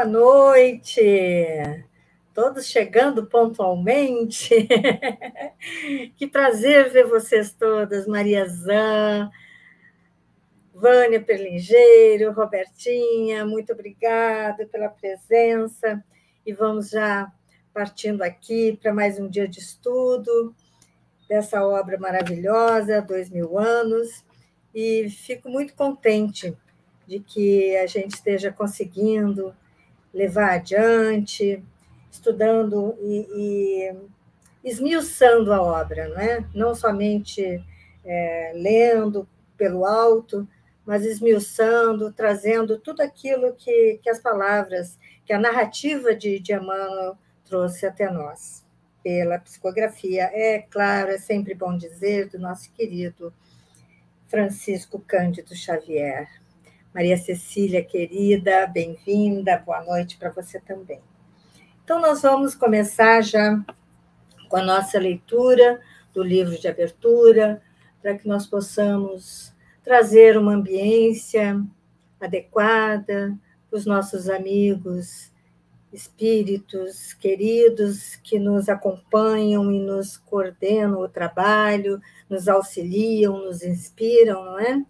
Boa noite! Todos chegando pontualmente. Que prazer ver vocês todas, Maria Zan, Vânia Perlingeiro, Robertinha, muito obrigada pela presença. E vamos já partindo aqui para mais um dia de estudo dessa obra maravilhosa, 2000 anos, e fico muito contente de que a gente esteja conseguindo levar adiante, estudando e esmiuçando a obra, não é? Não somente lendo pelo alto, mas esmiuçando, trazendo tudo aquilo que as palavras, que a narrativa de Emmanuel trouxe até nós, pela psicografia. É claro, é sempre bom dizer, do nosso querido Francisco Cândido Xavier. Maria Cecília, querida, bem-vinda, boa noite para você também. Então, nós vamos começar já com a nossa leitura do livro de abertura, para que nós possamos trazer uma ambiência adequada para os nossos amigos, espíritos queridos que nos acompanham e nos coordenam o trabalho, nos auxiliam, nos inspiram, não é?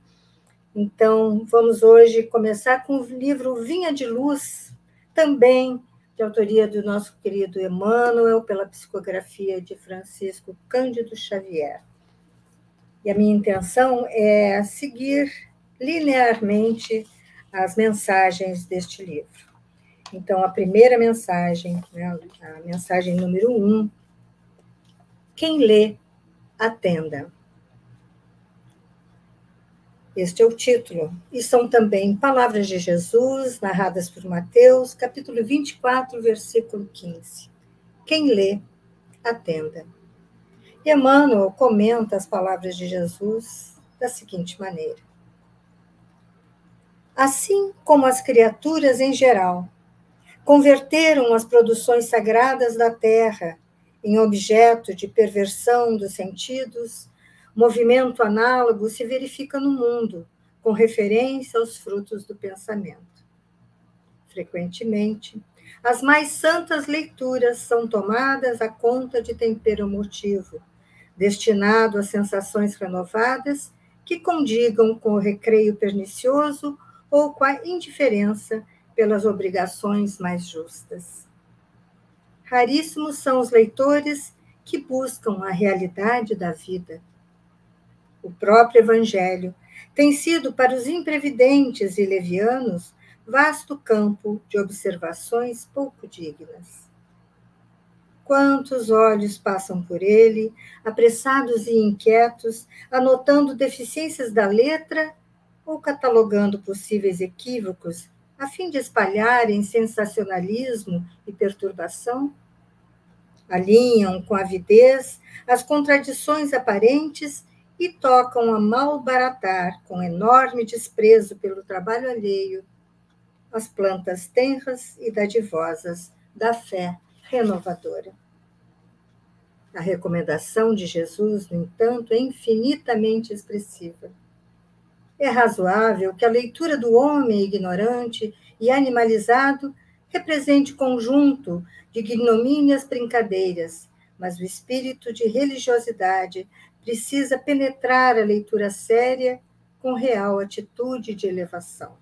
Então, vamos hoje começar com o livro Vinha de Luz, também de autoria do nosso querido Emmanuel, pela psicografia de Francisco Cândido Xavier. E a minha intenção é seguir linearmente as mensagens deste livro. Então, a primeira mensagem, né, a mensagem número 1, quem lê, atenda. Este é o título, e são também palavras de Jesus, narradas por Mateus, capítulo 24, versículo 15. Quem lê, atenda. E Emmanuel comenta as palavras de Jesus da seguinte maneira: assim como as criaturas em geral converteram as produções sagradas da terra em objeto de perversão dos sentidos, movimento análogo se verifica no mundo, com referência aos frutos do pensamento. Frequentemente, as mais santas leituras são tomadas à conta de tempero emotivo, destinado a sensações renovadas que condigam com o recreio pernicioso ou com a indiferença pelas obrigações mais justas. Raríssimos são os leitores que buscam a realidade da vida. O próprio Evangelho tem sido para os imprevidentes e levianos vasto campo de observações pouco dignas. Quantos olhos passam por ele, apressados e inquietos, anotando deficiências da letra ou catalogando possíveis equívocos, a fim de espalharem sensacionalismo e perturbação? Alinham com avidez as contradições aparentes e tocam a malbaratar, com enorme desprezo pelo trabalho alheio, as plantas tenras e dadivosas da fé renovadora. A recomendação de Jesus, no entanto, é infinitamente expressiva. É razoável que a leitura do homem ignorante e animalizado represente conjunto de ignomínias brincadeiras, mas o espírito de religiosidade precisa penetrar a leitura séria com real atitude de elevação.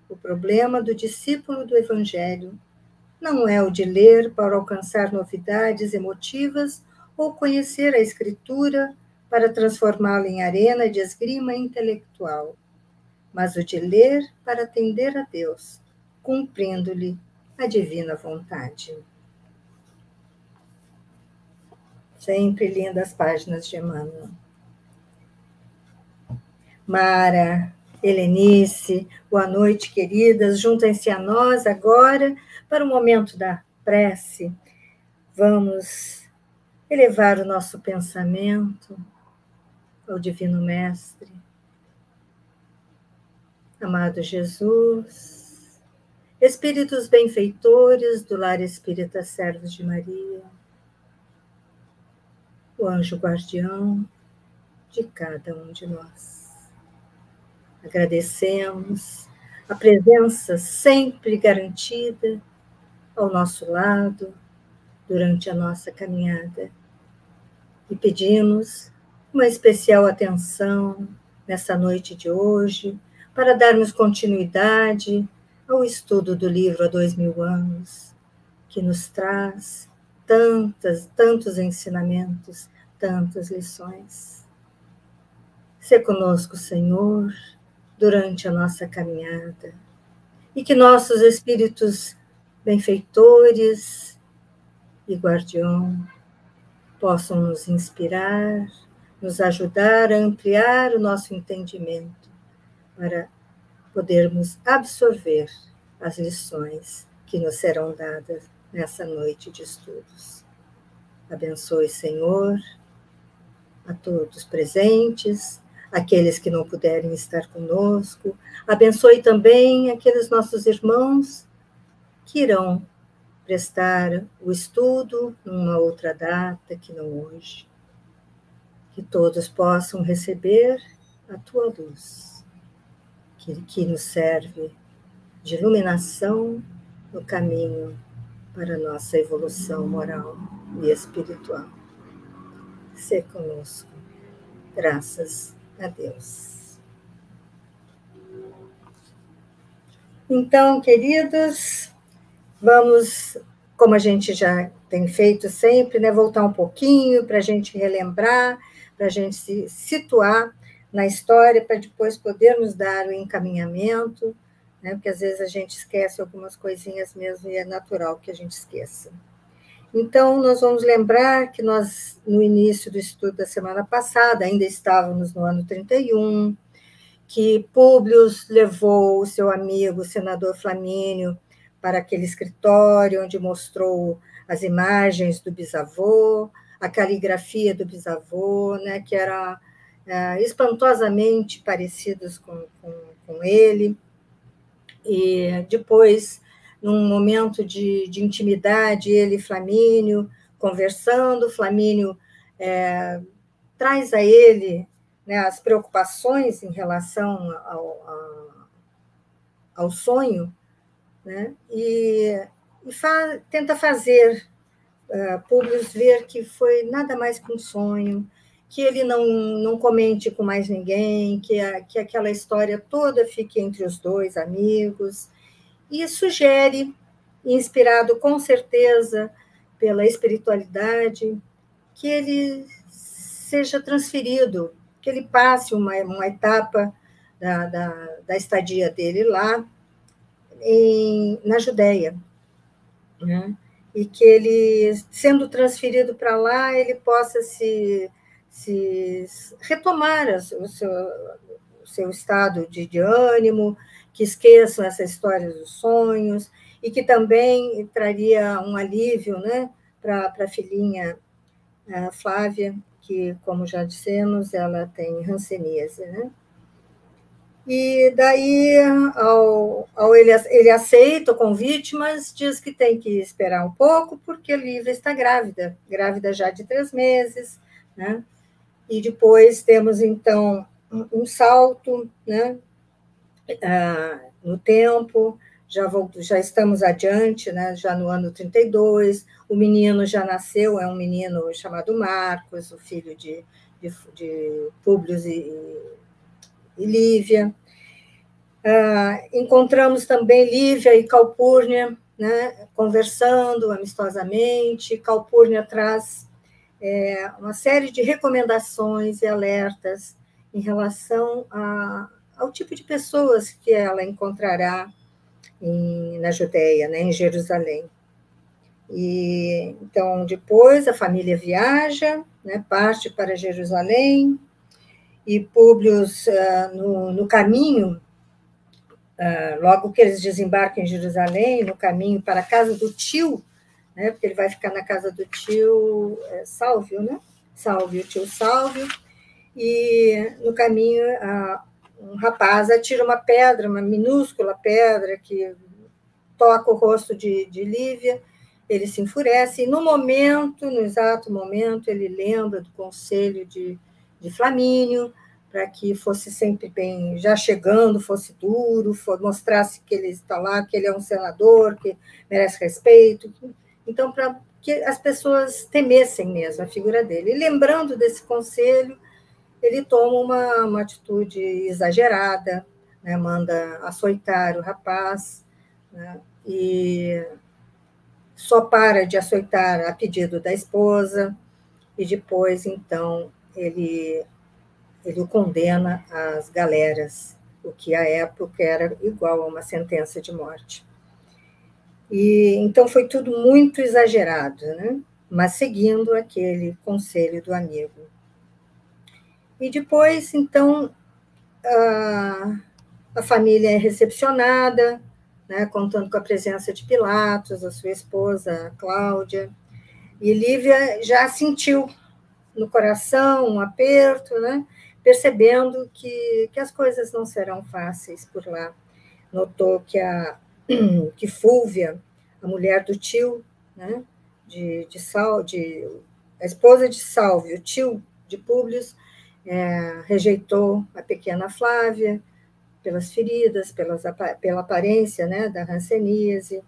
O problema do discípulo do Evangelho não é o de ler para alcançar novidades emotivas ou conhecer a Escritura para transformá-la em arena de esgrima intelectual, mas o de ler para atender a Deus, cumprindo-lhe a divina vontade. Sempre lindas páginas de Emmanuel. Mara, Helenice, boa noite, queridas. Juntem-se a nós agora para o momento da prece. Vamos elevar o nosso pensamento ao Divino Mestre. Amado Jesus, Espíritos benfeitores do Lar Espírita Servos de Maria, o anjo guardião de cada um de nós. Agradecemos a presença sempre garantida ao nosso lado durante a nossa caminhada. E pedimos uma especial atenção nessa noite de hoje para darmos continuidade ao estudo do livro Há 2000 anos, que nos traz tantos ensinamentos, tantas lições. Sê conosco, Senhor, durante a nossa caminhada, e que nossos espíritos benfeitores e guardião possam nos inspirar, nos ajudar a ampliar o nosso entendimento, para podermos absorver as lições que nos serão dadas nessa noite de estudos. Abençoe, Senhor, a todos presentes, aqueles que não puderem estar conosco. Abençoe também aqueles nossos irmãos que irão prestar o estudo numa outra data que não hoje. Que todos possam receber a tua luz, que nos serve de iluminação no caminho para a nossa evolução moral e espiritual. Sê conosco. Graças a Deus. Então, queridos, vamos, como a gente já tem feito sempre, né, voltar um pouquinho para a gente relembrar, para a gente se situar na história, para depois podermos dar o encaminhamento, né, porque às vezes a gente esquece algumas coisinhas mesmo, e é natural que a gente esqueça. Então, nós vamos lembrar que nós, no início do estudo da semana passada, ainda estávamos no ano 31, que Públio levou o seu amigo, o senador Flamínio, para aquele escritório onde mostrou as imagens do bisavô, a caligrafia do bisavô, né, que era espantosamente parecidos com ele. E depois, num momento de intimidade, ele e Flamínio conversando, Flamínio traz a ele, né, as preocupações em relação ao sonho, né, e tenta fazer Públio ver que foi nada mais que um sonho, que ele não comente com mais ninguém, que aquela história toda fique entre os dois amigos, e sugere, inspirado com certeza pela espiritualidade, que ele seja transferido, que ele passe uma etapa da estadia dele lá na Judéia, né? E que ele, sendo transferido para lá, ele possa se retomar o seu estado de ânimo, que esqueçam essa história dos sonhos, e que também traria um alívio, né, para a filhinha Flávia, que, como já dissemos, ela tem hanseníase, né? E daí ele aceita o convite, mas diz que tem que esperar um pouco, porque Lívia está grávida já de 3 meses, né? E depois temos, então, um salto, né, no tempo, já estamos adiante, né, já no ano 32, o menino já nasceu, é um menino chamado Marcos, o filho de Públio e Lívia. Encontramos também Lívia e Calpurnia, né, conversando amistosamente. Calpurnia traz uma série de recomendações e alertas em relação ao tipo de pessoas que ela encontrará na Judéia, né, em Jerusalém. E então, depois, a família viaja, né, parte para Jerusalém, e Públio, no caminho, logo que eles desembarcam em Jerusalém, no caminho para a casa do tio, né, porque ele vai ficar na casa do tio Sálvio, né? Sálvio, tio Sálvio, e no caminho um rapaz atira uma pedra, uma minúscula pedra que toca o rosto de Lívia, ele se enfurece, e no exato momento, ele lembra do conselho de Flamínio, para que fosse sempre bem, já chegando, fosse duro, mostrasse que ele está lá, que ele é um senador, que merece respeito. Então, para que as pessoas temessem mesmo a figura dele. E lembrando desse conselho, ele toma uma atitude exagerada, né? Manda açoitar o rapaz, né? E só para de açoitar a pedido da esposa, e depois, então, ele o condena às galeras, o que à época era igual a uma sentença de morte. E então foi tudo muito exagerado, né? Mas seguindo aquele conselho do amigo. E depois, então, a família é recepcionada, né, contando com a presença de Pilatos, a sua esposa, Cláudia, e Lívia já sentiu no coração um aperto, né, percebendo que as coisas não serão fáceis por lá. Notou que Fúlvia, a mulher do tio, né, a esposa de Sálvio, tio de Públio, rejeitou a pequena Flávia pelas feridas, pela aparência, né, da hanseníase,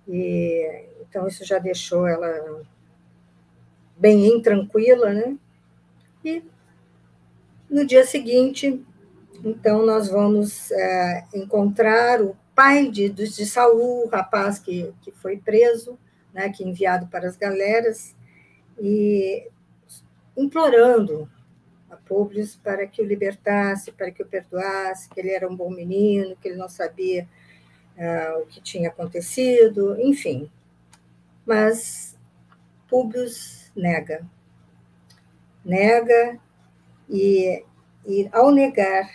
e então isso já deixou ela bem intranquila, né? E no dia seguinte, então, nós vamos encontrar o pai de Saul, o rapaz que foi preso, né, que enviado para as galeras, e implorando a Públio para que o libertasse, para que o perdoasse, que ele era um bom menino, que ele não sabia o que tinha acontecido, enfim. Mas Públio nega. Nega, e ao negar,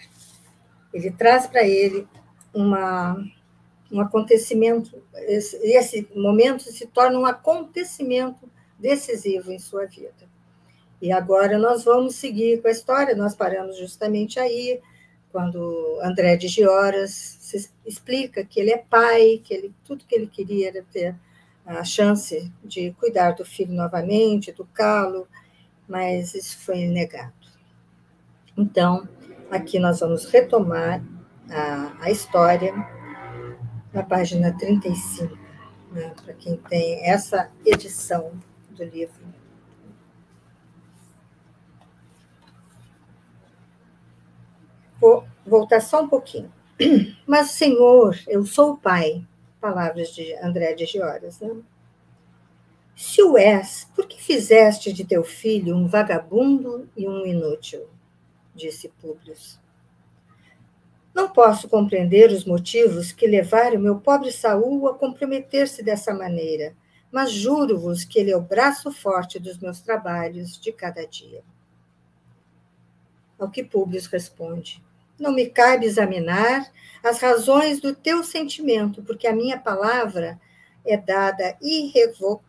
ele traz para ele um acontecimento, esse momento se torna um acontecimento decisivo em sua vida. E agora nós vamos seguir com a história, nós paramos justamente aí, quando André de Gioras se explica que ele é pai, que tudo que ele queria era ter a chance de cuidar do filho novamente, educá-lo, mas isso foi negado. Então, aqui nós vamos retomar a história na página 35, né, para quem tem essa edição do livro. Vou voltar só um pouquinho. Mas, Senhor, eu sou o pai, palavras de André de Gioras, né? Se o és, por que fizeste de teu filho um vagabundo e um inútil? Disse Públio. Não posso compreender os motivos que levaram meu pobre Saul a comprometer-se dessa maneira, mas juro-vos que ele é o braço forte dos meus trabalhos de cada dia. Ao que Públio responde: não me cabe examinar as razões do teu sentimento, porque a minha palavra é dada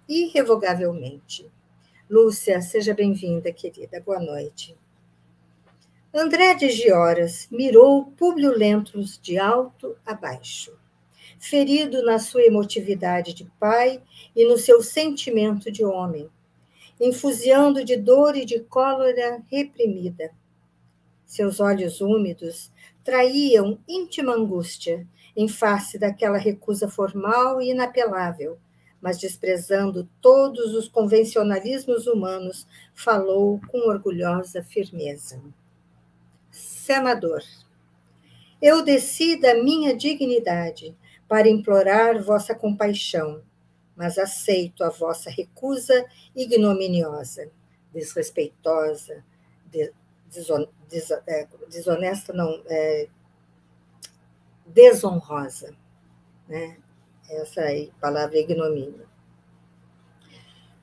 irrevogavelmente. Lúcia, seja bem-vinda, querida. Boa noite. André de Gioras mirou Públio Lentulus de alto a baixo, ferido na sua emotividade de pai e no seu sentimento de homem, infusiando de dor e de cólera reprimida. Seus olhos úmidos traíam íntima angústia em face daquela recusa formal e inapelável, mas desprezando todos os convencionalismos humanos, falou com orgulhosa firmeza. Senador, eu desci da minha dignidade para implorar vossa compaixão, mas aceito a vossa recusa ignominiosa, desrespeitosa, desonesta, não, desonrosa, né? Essa aí, palavra ignomínia.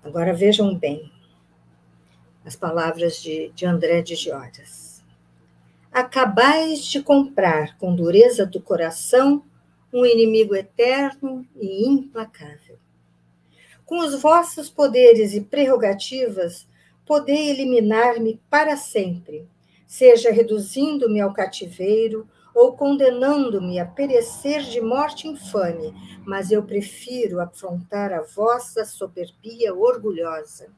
Agora vejam bem as palavras de André de Gioras. Acabais de comprar com dureza do coração um inimigo eterno e implacável. Com os vossos poderes e prerrogativas, podei eliminar-me para sempre, seja reduzindo-me ao cativeiro ou condenando-me a perecer de morte infame, mas eu prefiro afrontar a vossa soberbia orgulhosa.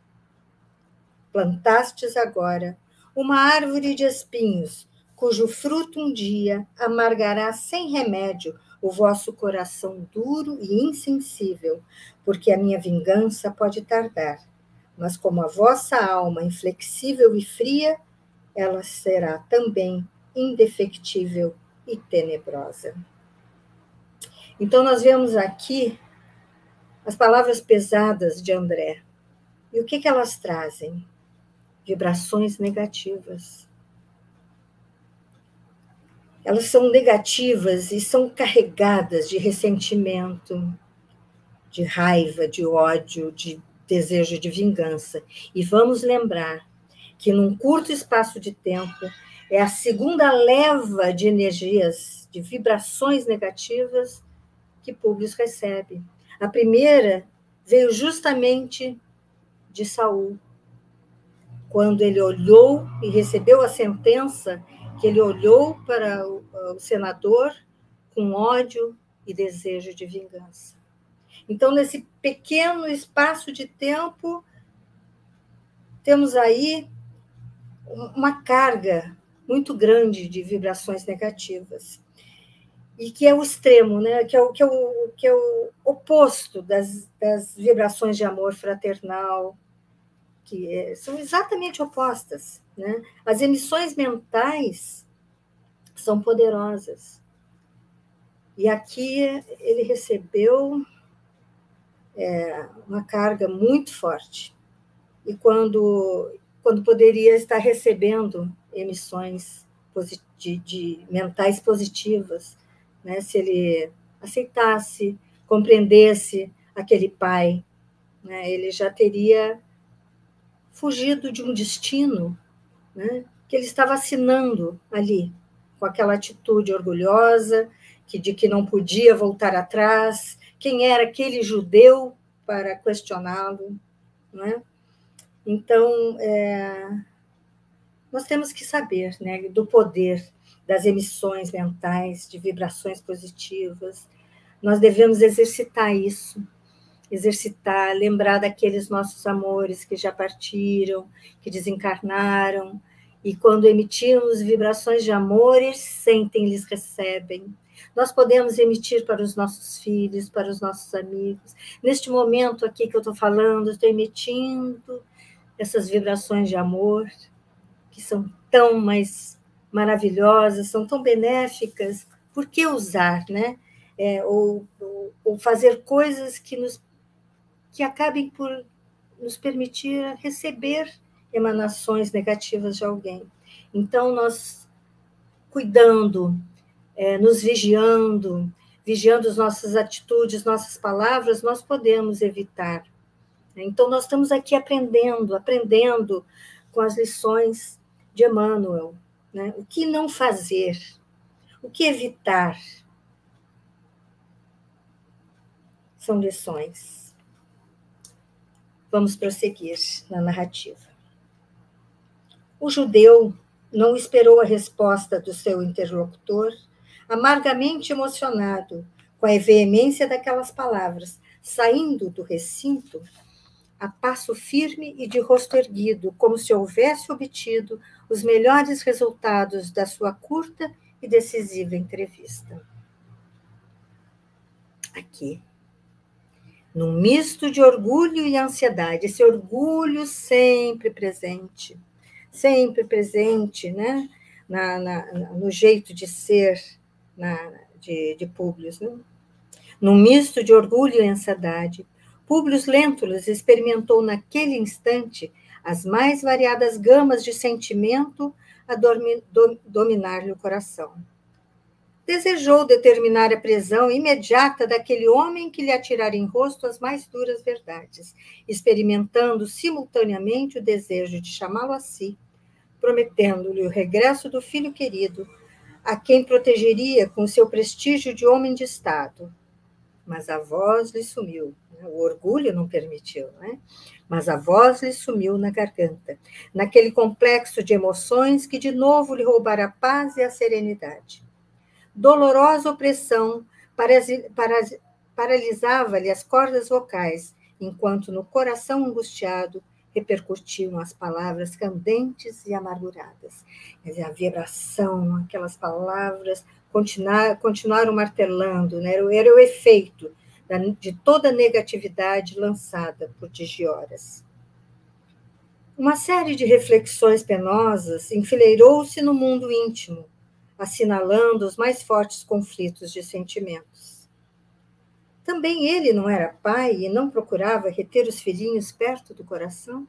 Plantastes agora uma árvore de espinhos, cujo fruto um dia amargará sem remédio o vosso coração duro e insensível, porque a minha vingança pode tardar, mas como a vossa alma inflexível e fria, ela será também indefectível e tenebrosa. Então, nós vemos aqui as palavras pesadas de André. E o que elas trazem? Vibrações negativas. Elas são negativas e são carregadas de ressentimento, de raiva, de ódio, de desejo de vingança. E vamos lembrar que num curto espaço de tempo é a segunda leva de energias, de vibrações negativas que Públio recebe. A primeira veio justamente de Saul, quando ele olhou e recebeu a sentença, que ele olhou para o senador com ódio e desejo de vingança. Então, nesse pequeno espaço de tempo, temos aí uma carga muito grande de vibrações negativas. E que é o extremo, né? que é o oposto das vibrações de amor fraternal, que são exatamente opostas. Né? As emissões mentais são poderosas. E aqui ele recebeu uma carga muito forte. E quando poderia estar recebendo emissões de mentais positivas, né? Se ele aceitasse, compreendesse aquele pai, né? Ele já teria fugido de um destino, né? Que ele estava assinando ali, com aquela atitude orgulhosa, de que não podia voltar atrás, quem era aquele judeu para questioná-lo, né? Então, nós temos que saber, né, do poder das emissões mentais, de vibrações positivas. Nós devemos exercitar isso, lembrar daqueles nossos amores que já partiram, que desencarnaram, e quando emitirmos vibrações de amor, eles sentem, eles recebem. Nós podemos emitir para os nossos filhos, para os nossos amigos. Neste momento aqui que eu estou falando, estou emitindo essas vibrações de amor, que são tão mais maravilhosas, são tão benéficas. Por que usar, né? Ou fazer coisas que acabem por nos permitir receber emanações negativas de alguém. Então, nós cuidando, nos vigiando as nossas atitudes, nossas palavras, nós podemos evitar. Então, nós estamos aqui aprendendo com as lições de Emmanuel, né? O que não fazer, o que evitar. São lições. Vamos prosseguir na narrativa. O judeu não esperou a resposta do seu interlocutor, amargamente emocionado com a veemência daquelas palavras, saindo do recinto a passo firme e de rosto erguido, como se houvesse obtido os melhores resultados da sua curta e decisiva entrevista. Aqui, num misto de orgulho e ansiedade, esse orgulho sempre presente, né? No jeito de ser de Públio, né? Num misto de orgulho e ansiedade, Públio Lentulus experimentou naquele instante as mais variadas gamas de sentimento a dominar-lhe o coração. Desejou determinar a prisão imediata daquele homem que lhe atirara em rosto as mais duras verdades, experimentando simultaneamente o desejo de chamá-lo a si, prometendo-lhe o regresso do filho querido, a quem protegeria com seu prestígio de homem de Estado. Mas a voz lhe sumiu, né? O orgulho não permitiu, né? Mas a voz lhe sumiu na garganta, naquele complexo de emoções que de novo lhe roubara a paz e a serenidade. Dolorosa opressão paralisava-lhe as cordas vocais, enquanto no coração angustiado repercutiam as palavras candentes e amarguradas. Quer dizer, a vibração, aquelas palavras continuaram martelando, né? Era o efeito de toda a negatividade lançada por Digioras. Uma série de reflexões penosas enfileirou-se no mundo íntimo, assinalando os mais fortes conflitos de sentimentos. Também ele não era pai e não procurava reter os filhinhos perto do coração?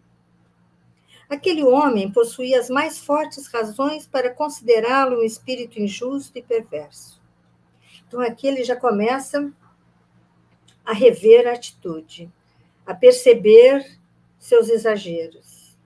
Aquele homem possuía as mais fortes razões para considerá-lo um espírito injusto e perverso. Então, aqui ele já começa a rever a atitude, a perceber seus exageros.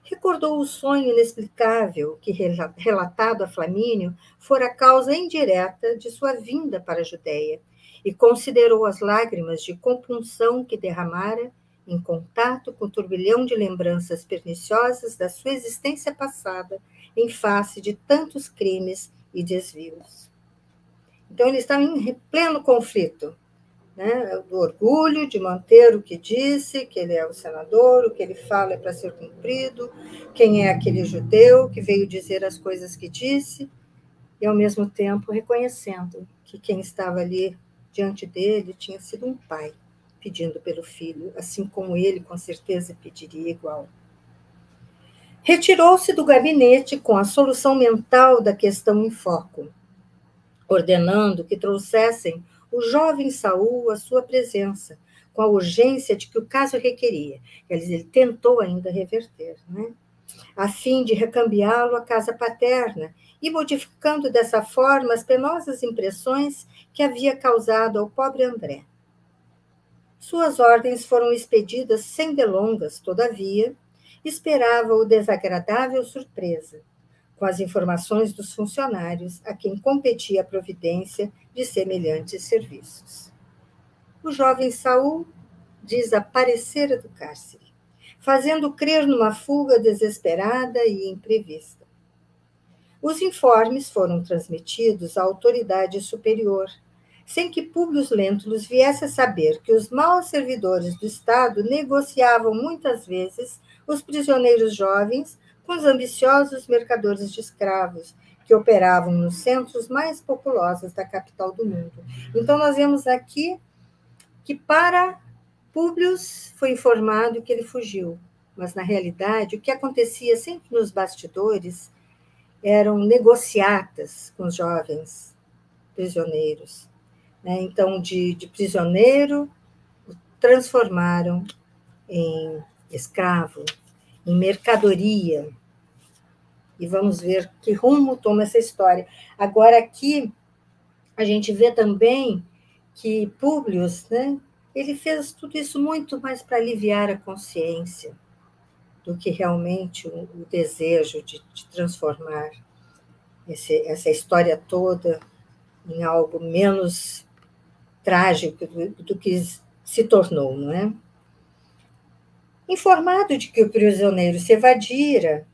Recordou o sonho inexplicável que, relatado a Flamínio, fora a causa indireta de sua vinda para a Judéia, e considerou as lágrimas de compunção que derramara em contato com o turbilhão de lembranças perniciosas da sua existência passada em face de tantos crimes e desvios. Então, ele estava em pleno conflito, né? Do orgulho de manter o que disse, que ele é o senador, o que ele fala é para ser cumprido, quem é aquele judeu que veio dizer as coisas que disse, e, ao mesmo tempo, reconhecendo que quem estava ali diante dele tinha sido um pai pedindo pelo filho, assim como ele com certeza pediria igual. Retirou-se do gabinete com a solução mental da questão em foco, ordenando que trouxessem o jovem Saul à sua presença, com a urgência de que o caso requeria. Quer dizer, ele tentou ainda reverter, né? A fim de recambiá-lo à casa paterna, e modificando dessa forma as penosas impressões que havia causado ao pobre André. Suas ordens foram expedidas sem delongas, todavia, esperava-o desagradável surpresa, com as informações dos funcionários a quem competia a providência de semelhantes serviços. O jovem Saul desaparecera do cárcere, fazendo crer numa fuga desesperada e imprevista. Os informes foram transmitidos à autoridade superior, sem que Públio Lentulus viesse a saber que os maus servidores do Estado negociavam muitas vezes os prisioneiros jovens com os ambiciosos mercadores de escravos, que operavam nos centros mais populosos da capital do mundo. Então, nós vemos aqui que para Públio foi informado que ele fugiu, mas, na realidade, o que acontecia sempre nos bastidores eram negociatas com os jovens prisioneiros. Né? Então, de prisioneiro, o transformaram em escravo, em mercadoria. E vamos ver que rumo toma essa história. Agora, aqui, a gente vê também que Públio, né, ele fez tudo isso muito mais para aliviar a consciência do que realmente o desejo de transformar essa história toda em algo menos trágico do que se tornou, não é? Informado de que o prisioneiro se evadira,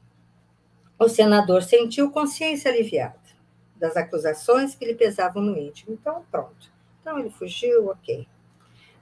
o senador sentiu consciência aliviada das acusações que lhe pesavam no íntimo. Então, pronto. Então, ele fugiu, ok.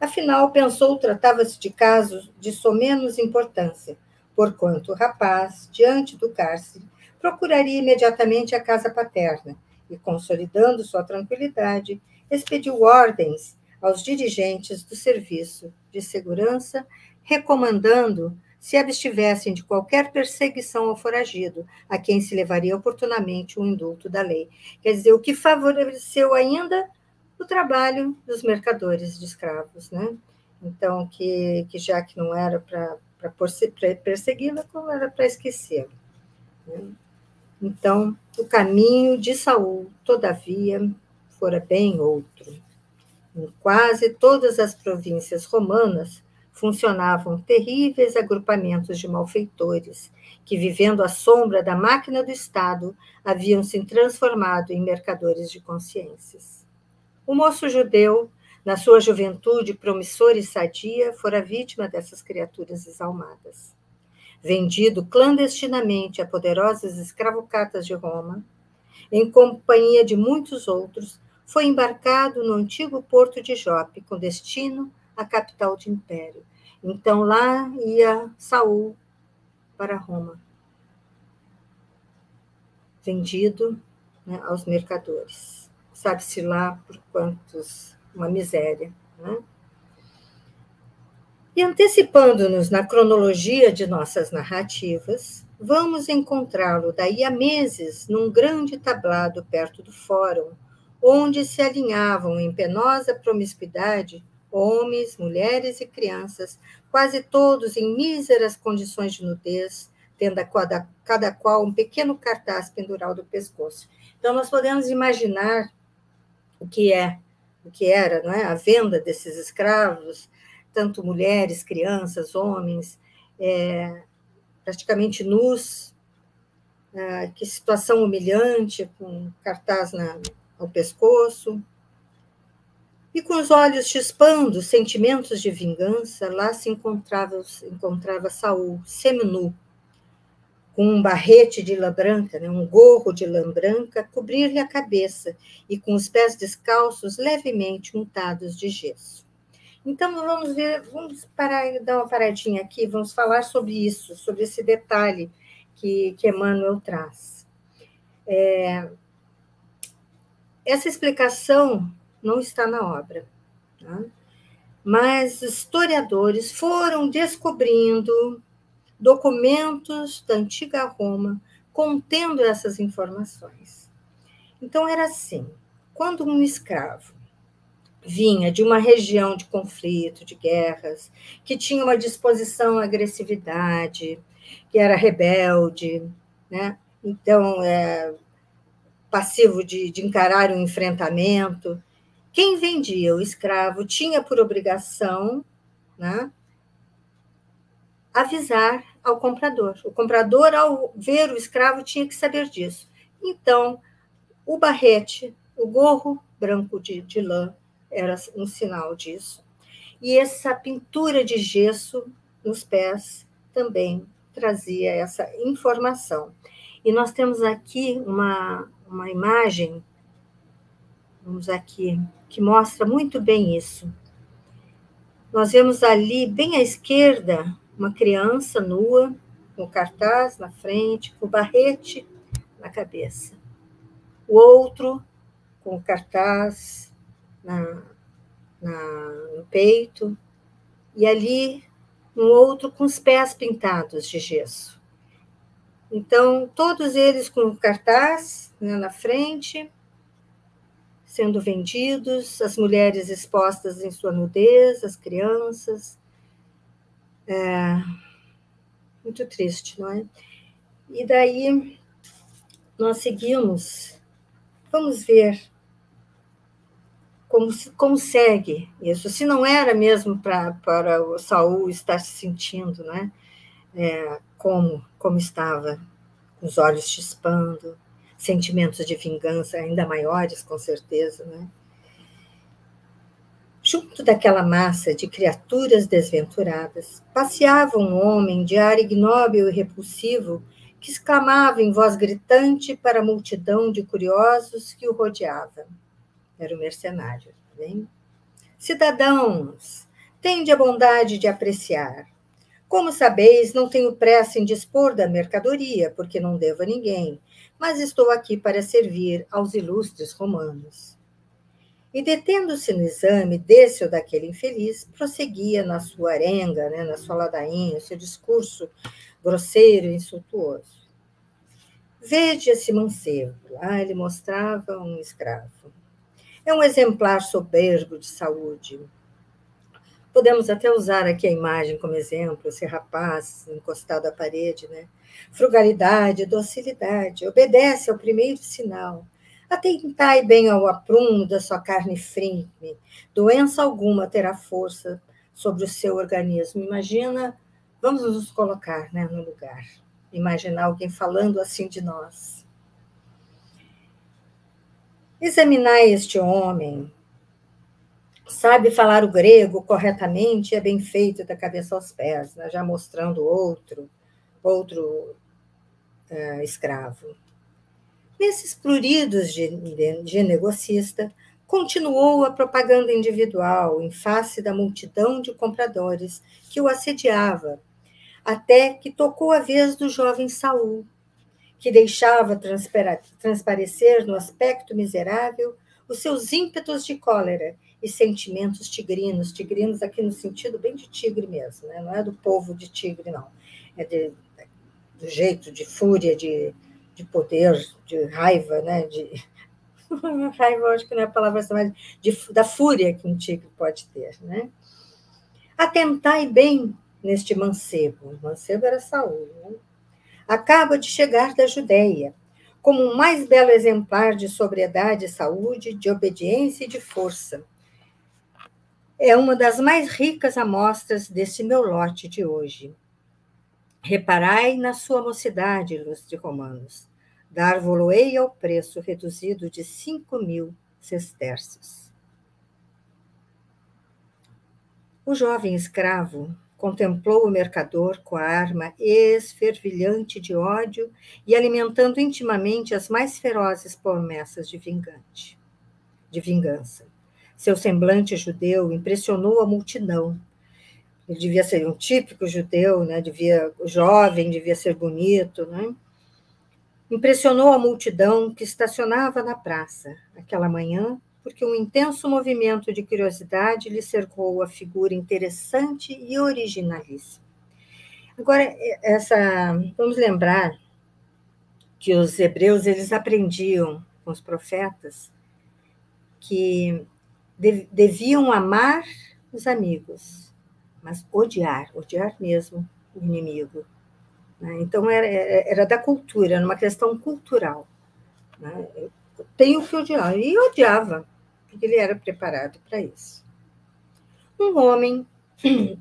Afinal, pensou, tratava-se de casos de somenos importância, porquanto o rapaz, diante do cárcere, procuraria imediatamente a casa paterna e, consolidando sua tranquilidade, expediu ordens aos dirigentes do serviço de segurança, recomendando se abstivessem de qualquer perseguição ao foragido, a quem se levaria oportunamente um indulto da lei. Quer dizer, o que favoreceu ainda o trabalho dos mercadores de escravos, né? Então, que já que não era para persegui-la, como era para esquecê-lo. Né? Então, o caminho de Saul, todavia, fora bem outro. Em quase todas as províncias romanas funcionavam terríveis agrupamentos de malfeitores, que, vivendo à sombra da máquina do Estado, haviam se transformado em mercadores de consciências. O moço judeu, na sua juventude promissora e sadia, fora vítima dessas criaturas exalmadas. Vendido clandestinamente a poderosas escravocratas de Roma, em companhia de muitos outros, foi embarcado no antigo porto de Jope, com destino à capital do império. Então, lá ia Saul para Roma, vendido, né, aos mercadores. Sabe-se lá por quantos, uma miséria, né? E antecipando-nos na cronologia de nossas narrativas, vamos encontrá-lo daí a meses num grande tablado perto do fórum, onde se alinhavam em penosa promiscuidade homens, mulheres e crianças, quase todos em míseras condições de nudez, tendo cada qual um pequeno cartaz pendural do pescoço. Então, nós podemos imaginar o que era, não é? A venda desses escravos, tanto mulheres, crianças, homens, praticamente nus, que situação humilhante, com cartaz ao pescoço. E com os olhos chispando sentimentos de vingança, lá se encontrava Saul, seminu, com um barrete de lã branca, né, um gorro de lã branca, cobrir-lhe a cabeça, e com os pés descalços levemente untados de gesso. Então, vamos parar, dar uma paradinha aqui, vamos falar sobre isso, sobre esse detalhe que Emmanuel traz. Essa explicação não está na obra, tá? Mas historiadores foram descobrindo documentos da antiga Roma contendo essas informações. Então, era assim, quando um escravo vinha de uma região de conflito, de guerras, que tinha uma disposição à agressividade, que era rebelde, né? Então, passivo de encarar um enfrentamento. Quem vendia o escravo tinha por obrigação, né, avisar ao comprador. O comprador, ao ver o escravo, tinha que saber disso. Então, o barrete, o gorro branco de lã, era um sinal disso. E essa pintura de gesso nos pés também trazia essa informação. E nós temos aqui uma imagem, vamos aqui, que mostra muito bem isso. Nós vemos ali, bem à esquerda, uma criança nua, com o cartaz na frente, com o barrete na cabeça. O outro com o cartaz no peito, e ali um outro com os pés pintados de gesso. Então, todos eles com o cartaz, né, na frente, sendo vendidos, as mulheres expostas em sua nudez, as crianças. Muito triste, não é? E daí nós seguimos, vamos ver como segue isso. Se não era mesmo para o Saul estar se sentindo, né? Como estava, com os olhos chispando, sentimentos de vingança ainda maiores, com certeza, né? Junto daquela massa de criaturas desventuradas, passeava um homem de ar ignóbil e repulsivo que exclamava em voz gritante para a multidão de curiosos que o rodeava. Era o mercenário, bem? Cidadãos, tende a bondade de apreciar. Como sabeis, não tenho pressa em dispor da mercadoria, porque não devo a ninguém, mas estou aqui para servir aos ilustres romanos. E, detendo-se no exame desse ou daquele infeliz, prosseguia na sua arenga, né, na sua ladainha, seu discurso grosseiro e insultuoso. Vede esse mancebo. Ele mostrava um escravo. É um exemplar soberbo de saúde. Podemos até usar aqui a imagem como exemplo, esse rapaz encostado à parede, né? Frugalidade, docilidade, obedece ao primeiro sinal. Atentai bem ao aprumo da sua carne firme, doença alguma terá força sobre o seu organismo. Imagina, vamos nos colocar, né, no lugar, imaginar alguém falando assim de nós. Examinai este homem, sabe falar o grego corretamente, é bem feito da cabeça aos pés, né, já mostrando outro escravo. Nesses pruridos de negocista, Continuou a propaganda individual em face da multidão de compradores que o assediava, até que tocou a vez do jovem Saul, que deixava transparecer no aspecto miserável os seus ímpetos de cólera e sentimentos tigrinos. Tigrinos aqui no sentido bem de tigre mesmo, né? Não é do povo de tigre, não. É do jeito, de fúria, de poder, de raiva, né? Raiva, acho que não é a palavra, mas da fúria que um tigre pode ter, né? Atentai bem neste mancebo. O mancebo era Saul, né? Acaba de chegar da Judéia, como um mais belo exemplar de sobriedade, saúde, de obediência e de força. É uma das mais ricas amostras desse meu lote de hoje. Reparai na sua mocidade, ilustre romanos. Dar-vo-lo-ei ao preço reduzido de 5.000 sestércios. O jovem escravo contemplou o mercador com a arma esfervilhante de ódio e alimentando intimamente as mais ferozes promessas de vingança. Seu semblante judeu impressionou a multidão. Ele devia ser um típico judeu, né? Jovem, devia ser bonito, né? Impressionou a multidão que estacionava na praça aquela manhã, porque um intenso movimento de curiosidade lhe cercou a figura interessante e originalíssima. Agora, vamos lembrar que os hebreus eles aprendiam com os profetas que deviam amar os amigos, mas odiar mesmo o inimigo. Então, era da cultura, era uma questão cultural. Eu tenho que odiar. E odiava, porque ele era preparado para isso. Um homem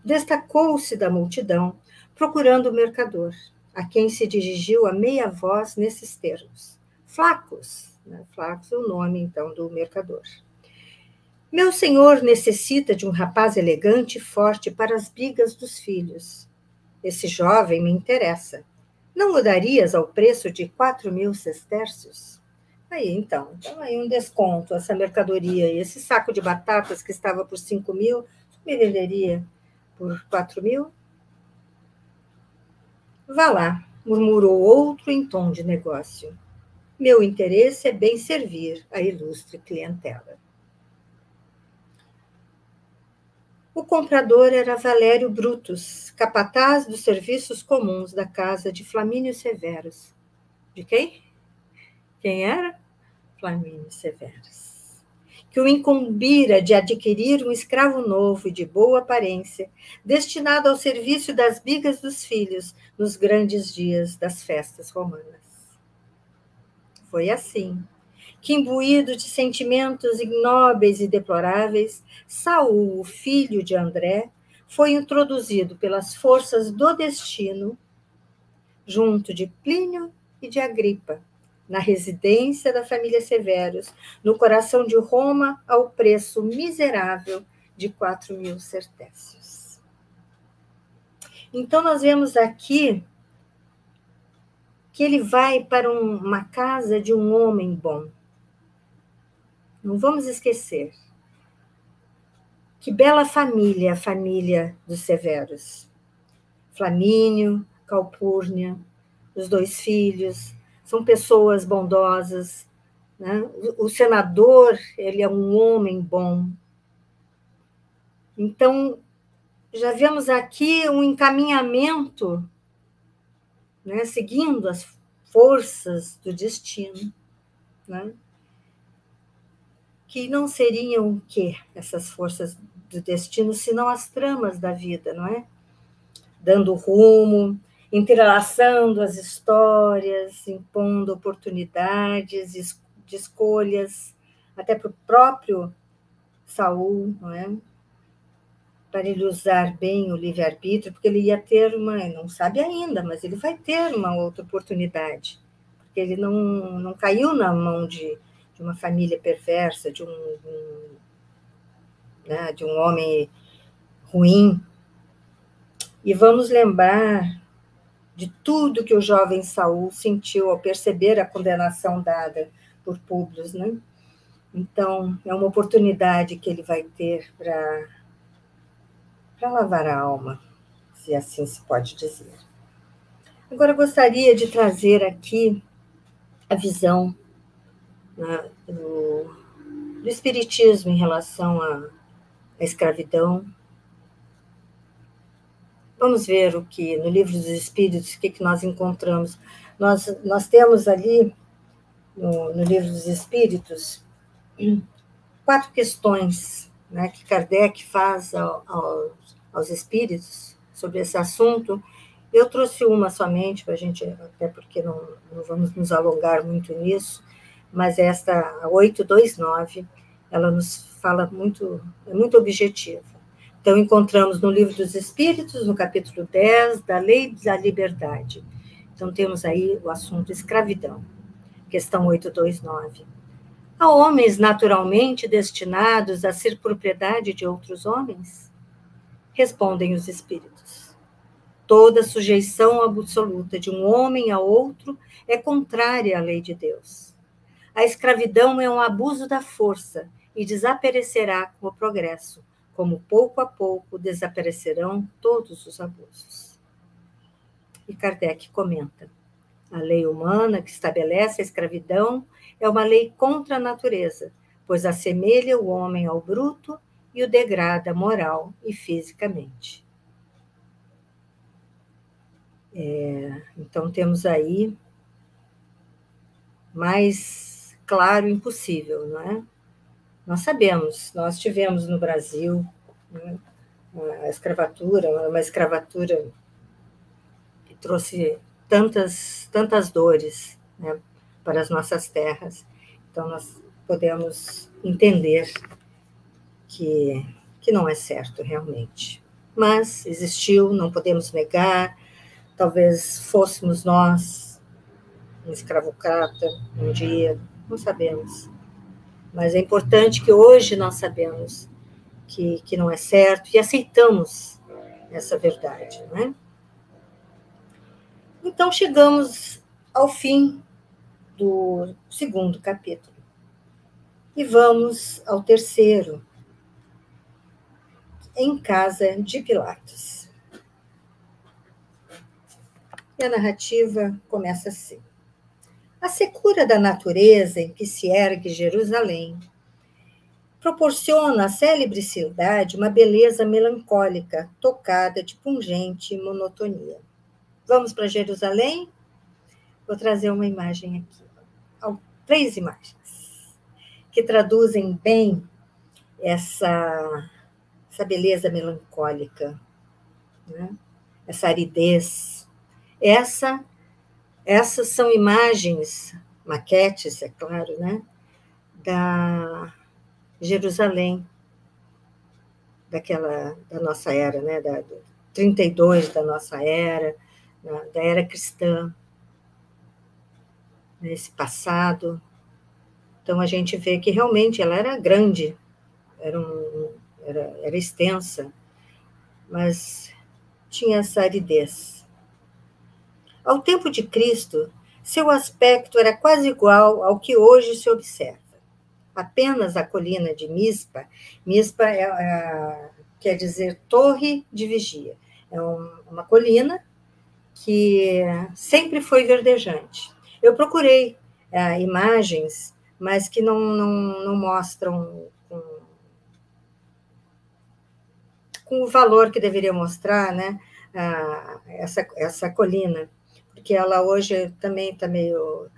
destacou-se da multidão, procurando o mercador, a quem se dirigiu a meia voz nesses termos. Flacos, Flacos é o nome, então, do mercador. Meu senhor necessita de um rapaz elegante e forte para as brigas dos filhos. Esse jovem me interessa. Não o darias ao preço de 4.000 sestércios? Aí, então aí um desconto, essa mercadoria, esse saco de batatas que estava por 5.000, me venderia por 4.000? Vá lá, murmurou outro em tom de negócio. Meu interesse é bem servir a ilustre clientela. O comprador era Valério Brutus, capataz dos serviços comuns da casa de Flamínio Severus. De quem? Quem era? Flamínio Severus. Que o incumbira de adquirir um escravo novo e de boa aparência, destinado ao serviço das bigas dos filhos nos grandes dias das festas romanas. Foi assim que, imbuído de sentimentos ignóbeis e deploráveis, Saul, o filho de André, foi introduzido pelas forças do destino, junto de Plínio e de Agripa, na residência da família Severus, no coração de Roma, ao preço miserável de 4.000 sestércios. Então, nós vemos aqui que ele vai para uma casa de um homem bom. Não vamos esquecer. Que bela família, a família dos Severus. Flamínio, Calpurnia, os 2 filhos, são pessoas bondosas. Né? O senador, ele é um homem bom. Então, já vemos aqui um encaminhamento, né, seguindo as forças do destino, né? Que não seriam o quê, essas forças do destino, senão as tramas da vida, não é? Dando rumo, entrelaçando as histórias, impondo oportunidades de escolhas, até para o próprio Saul, não é? Para ele usar bem o livre-arbítrio, porque ele ia ter não sabe ainda, mas ele vai ter uma outra oportunidade, porque ele não caiu na mão de uma família perversa, de um homem ruim. E vamos lembrar de tudo que o jovem Saul sentiu ao perceber a condenação dada por Públio, né? Então, é uma oportunidade que ele vai ter para lavar a alma, se assim se pode dizer. Agora, eu gostaria de trazer aqui a visão, né, do Espiritismo em relação à escravidão. Vamos ver o que, no Livro dos Espíritos, o que nós encontramos. Nós temos ali, no Livro dos Espíritos, 4 questões, né, que Kardec faz aos espíritos sobre esse assunto. Eu trouxe uma somente para a gente, até porque não vamos nos alongar muito nisso, mas esta, a 829, ela nos fala muito, é muito objetiva. Então, encontramos no Livro dos Espíritos, no capítulo 10, da Lei da Liberdade. Então, temos aí o assunto escravidão, questão 829. Há homens naturalmente destinados a ser propriedade de outros homens? Respondem os espíritos. Toda sujeição absoluta de um homem a outro é contrária à lei de Deus. A escravidão é um abuso da força e desaparecerá com o progresso, como pouco a pouco desaparecerão todos os abusos. E Kardec comenta: a lei humana que estabelece a escravidão é uma lei contra a natureza, pois assemelha o homem ao bruto e o degrada moral e fisicamente. Então, temos aí mais claro impossível, não é? Nós sabemos, nós tivemos no Brasil, né, a escravatura, uma escravatura que trouxe tantas dores, né, para as nossas terras. Então, nós podemos entender que não é certo, realmente. Mas existiu, não podemos negar, talvez fôssemos nós um escravocrata um dia, não sabemos. Mas é importante que hoje nós sabemos que não é certo e aceitamos essa verdade, não é? Então, chegamos ao fim do 2º capítulo. E vamos ao 3º, em casa de Pilatos. E a narrativa começa assim. A secura da natureza em que se ergue Jerusalém proporciona à célebre cidade uma beleza melancólica, tocada de pungente monotonia. Vamos para Jerusalém? Vou trazer uma imagem aqui. 3 imagens que traduzem bem essa beleza melancólica, né? Essa aridez. Essas são imagens, maquetes, é claro, né? Da Jerusalém, da nossa era, né? Da 32 da nossa era, da era cristã, nesse passado. Então, a gente vê que realmente ela era grande, era extensa, mas tinha essa aridez. Ao tempo de Cristo, seu aspecto era quase igual ao que hoje se observa. Apenas a colina de Mispa quer dizer torre de vigia. É uma colina que sempre foi verdejante. Eu procurei imagens, mas que não mostram com o valor que deveria mostrar, né, essa colina, porque ela hoje também está meio...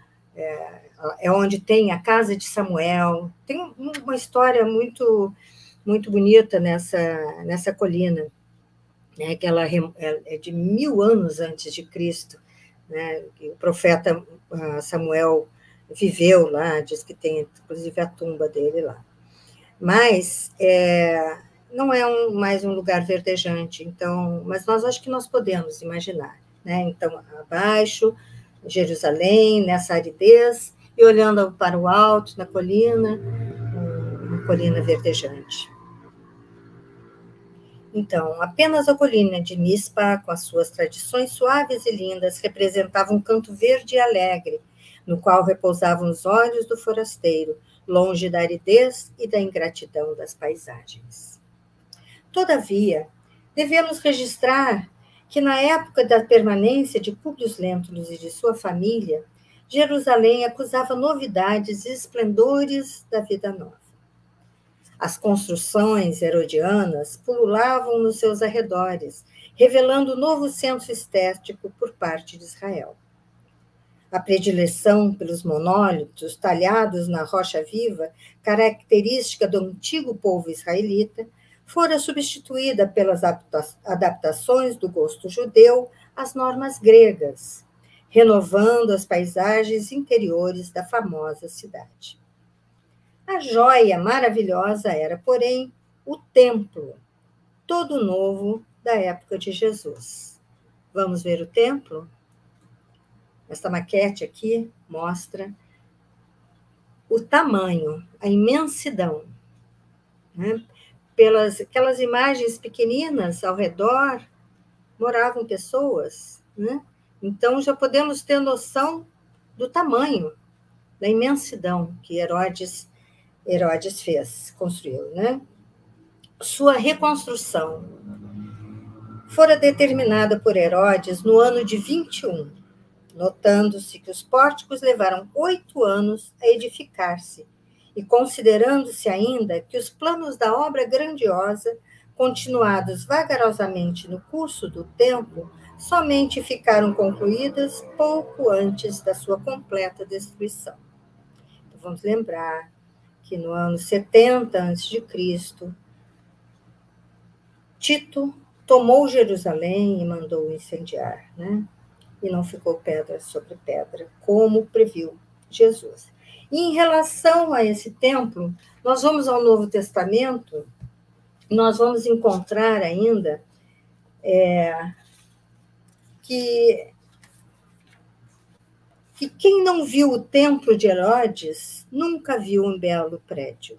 É onde tem a casa de Samuel, tem uma história muito, muito bonita nessa colina, né, que ela é de 1000 anos antes de Cristo, né, o profeta Samuel viveu lá, diz que tem inclusive a tumba dele lá. Mas não é mais um lugar verdejante, então, mas nós acho que nós podemos imaginar, né? Então, abaixo, Jerusalém, nessa aridez, e olhando para o alto, na colina, uma colina verdejante. Então, apenas a colina de Mispa, com as suas tradições suaves e lindas, representava um canto verde e alegre, no qual repousavam os olhos do forasteiro, longe da aridez e da ingratidão das paisagens. Todavia, devemos registrar que, na época da permanência de Públio Lentulus e de sua família, Jerusalém acusava novidades e esplendores da vida nova. As construções herodianas pululavam nos seus arredores, revelando um novo senso estético por parte de Israel. A predileção pelos monólitos talhados na rocha viva, característica do antigo povo israelita, fora substituída pelas adaptações do gosto judeu às normas gregas, renovando as paisagens interiores da famosa cidade. A joia maravilhosa era, porém, o templo, todo novo da época de Jesus. Vamos ver o templo? Esta maquete aqui mostra o tamanho, a imensidão, né? Pelas aquelas imagens pequeninas ao redor, moravam pessoas, né? Então já podemos ter noção do tamanho, da imensidão que Herodes fez, construiu, né? Sua reconstrução fora determinada por Herodes no ano de 21, notando-se que os pórticos levaram 8 anos a edificar-se, e considerando-se ainda que os planos da obra grandiosa, continuados vagarosamente no curso do tempo, somente ficaram concluídas pouco antes da sua completa destruição. Então, vamos lembrar que no ano 70 a.C., Tito tomou Jerusalém e mandou incendiar, né? E não ficou pedra sobre pedra, como previu Jesus. E em relação a esse templo, nós vamos ao Novo Testamento, nós vamos encontrar ainda que quem não viu o templo de Herodes nunca viu um belo prédio.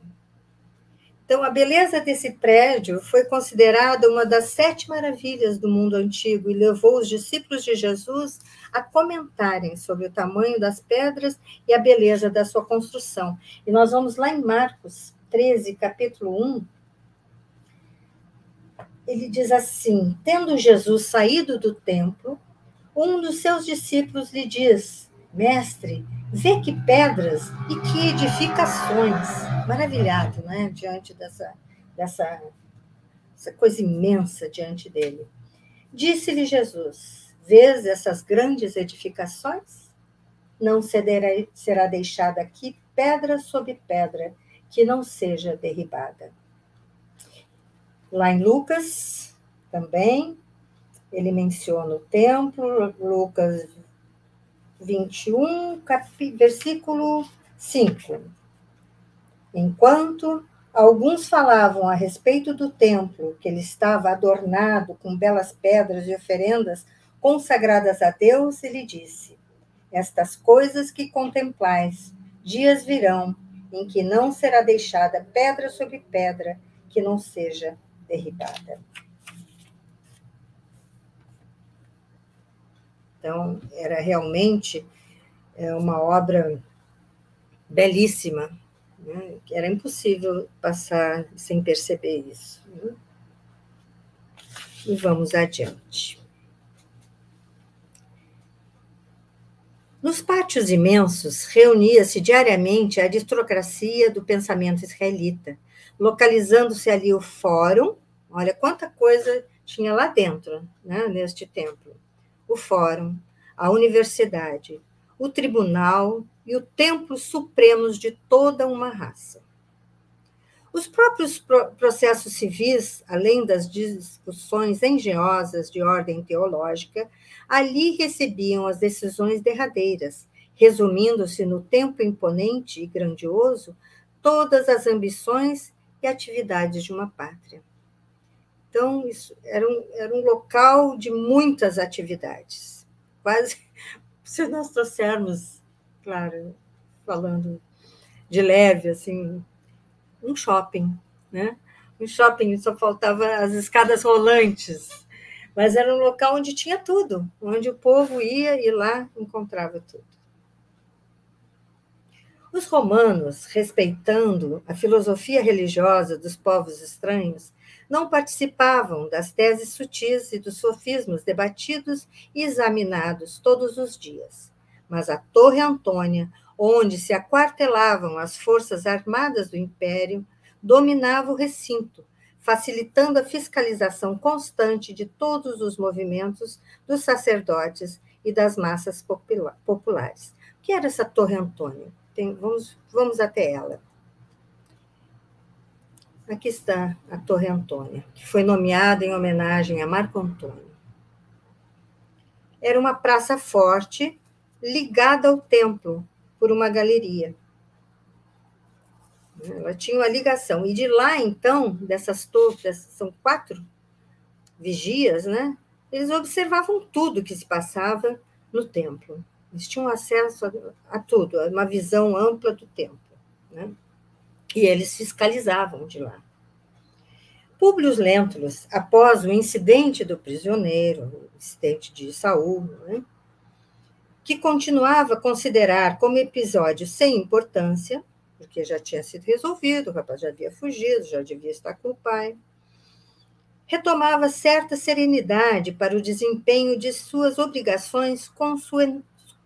Então, a beleza desse prédio foi considerada uma das 7 maravilhas do mundo antigo e levou os discípulos de Jesus a comentarem sobre o tamanho das pedras e a beleza da sua construção. E nós vamos lá em Marcos 13, capítulo 1. Ele diz assim: tendo Jesus saído do templo, um dos seus discípulos lhe diz: Mestre, vê que pedras e que edificações. Maravilhado, né? Diante dessa coisa imensa diante dele. Disse-lhe Jesus: vês essas grandes edificações? Não será deixada aqui pedra sobre pedra que não seja derribada. Lá em Lucas, também, ele menciona o templo, Lucas 21, versículo 5. Enquanto alguns falavam a respeito do templo, que ele estava adornado com belas pedras e oferendas consagradas a Deus, ele disse: estas coisas que contemplais, dias virão em que não será deixada pedra sobre pedra que não seja derribada. Então, era realmente uma obra belíssima, né? Era impossível passar sem perceber isso, né? E vamos adiante. Nos pátios imensos, reunia-se diariamente a aristocracia do pensamento israelita, localizando-se ali o fórum, olha quanta coisa tinha lá dentro, né, neste templo. O fórum, a universidade, o tribunal e o templo supremos de toda uma raça. Os próprios processos civis, além das discussões engenhosas de ordem teológica, ali recebiam as decisões derradeiras, resumindo-se no templo imponente e grandioso todas as ambições e atividades de uma pátria. Então, isso era um local de muitas atividades. Quase, se nós trouxermos, claro, falando de leve, assim, um shopping, né? Um shopping, só faltava as escadas rolantes, mas era um local onde tinha tudo, onde o povo ia e lá encontrava tudo. Os romanos, respeitando a filosofia religiosa dos povos estranhos, não participavam das teses sutis e dos sofismas debatidos e examinados todos os dias. Mas a Torre Antônia, onde se aquartelavam as forças armadas do Império, dominava o recinto, facilitando a fiscalização constante de todos os movimentos dos sacerdotes e das massas populares. O que era essa Torre Antônia? Vamos até ela. Aqui está a Torre Antônia, que foi nomeada em homenagem a Marco Antônio. Era uma praça forte, ligada ao templo por uma galeria. Ela tinha uma ligação. E de lá, então, dessas torres, são 4 vigias, né? Eles observavam tudo que se passava no templo. Eles tinham acesso a tudo, a uma visão ampla do templo, né? E eles fiscalizavam de lá. Públio Lentulus, após o incidente do prisioneiro, o incidente de Saul, né? Que continuava a considerar como episódio sem importância, porque já tinha sido resolvido, o rapaz já havia fugido, já devia estar com o pai, retomava certa serenidade para o desempenho de suas obrigações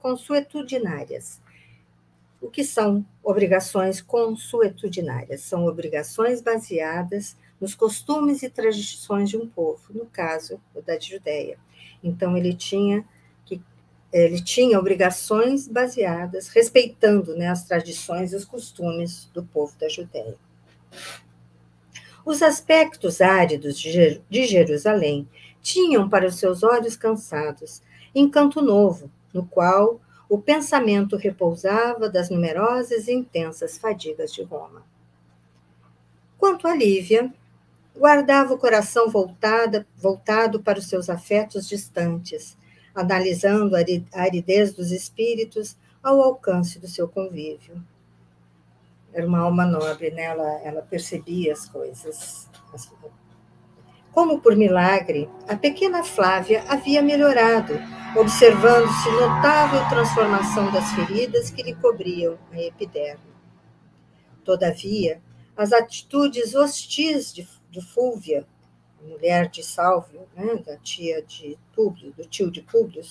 consuetudinárias. O que são obrigações consuetudinárias? São obrigações baseadas nos costumes e tradições de um povo, no caso, o da Judéia. Então, ele tinha obrigações baseadas, respeitando, né, as tradições e os costumes do povo da Judéia. Os aspectos áridos de Jerusalém tinham para os seus olhos cansados encanto novo, no qual o pensamento repousava das numerosas e intensas fadigas de Roma. Quanto a Lívia, guardava o coração voltado para os seus afetos distantes, analisando a aridez dos espíritos ao alcance do seu convívio. Era uma alma nobre, né? Ela percebia as coisas. Como por milagre, a pequena Flávia havia melhorado, observando-se notável transformação das feridas que lhe cobriam a epiderme. Todavia, as atitudes hostis de Fúlvia, mulher de Sálvio, né, da tia de Públio, do tio de Públio,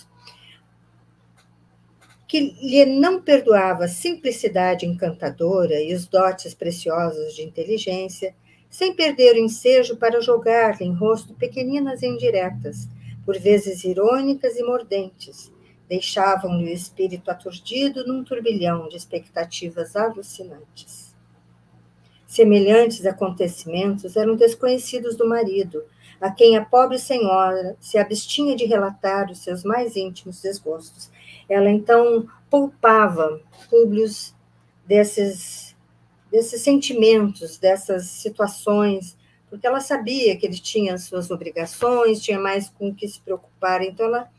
que lhe não perdoava a simplicidade encantadora e os dotes preciosos de inteligência, sem perder o ensejo para jogar-lhe em rosto pequeninas indiretas, por vezes irônicas e mordentes, deixavam-lhe o espírito aturdido num turbilhão de expectativas alucinantes. Semelhantes acontecimentos eram desconhecidos do marido, a quem a pobre senhora se abstinha de relatar os seus mais íntimos desgostos. Ela, então, poupava Públio desses sentimentos, dessas situações, porque ela sabia que ele tinha as suas obrigações, tinha mais com o que se preocupar, então ela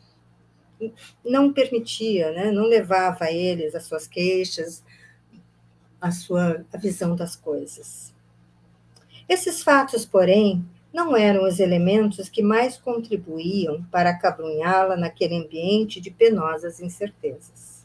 não permitia, né, não levava a eles as suas queixas, a visão das coisas. Esses fatos, porém, não eram os elementos que mais contribuíam para acabrunhá-la naquele ambiente de penosas incertezas.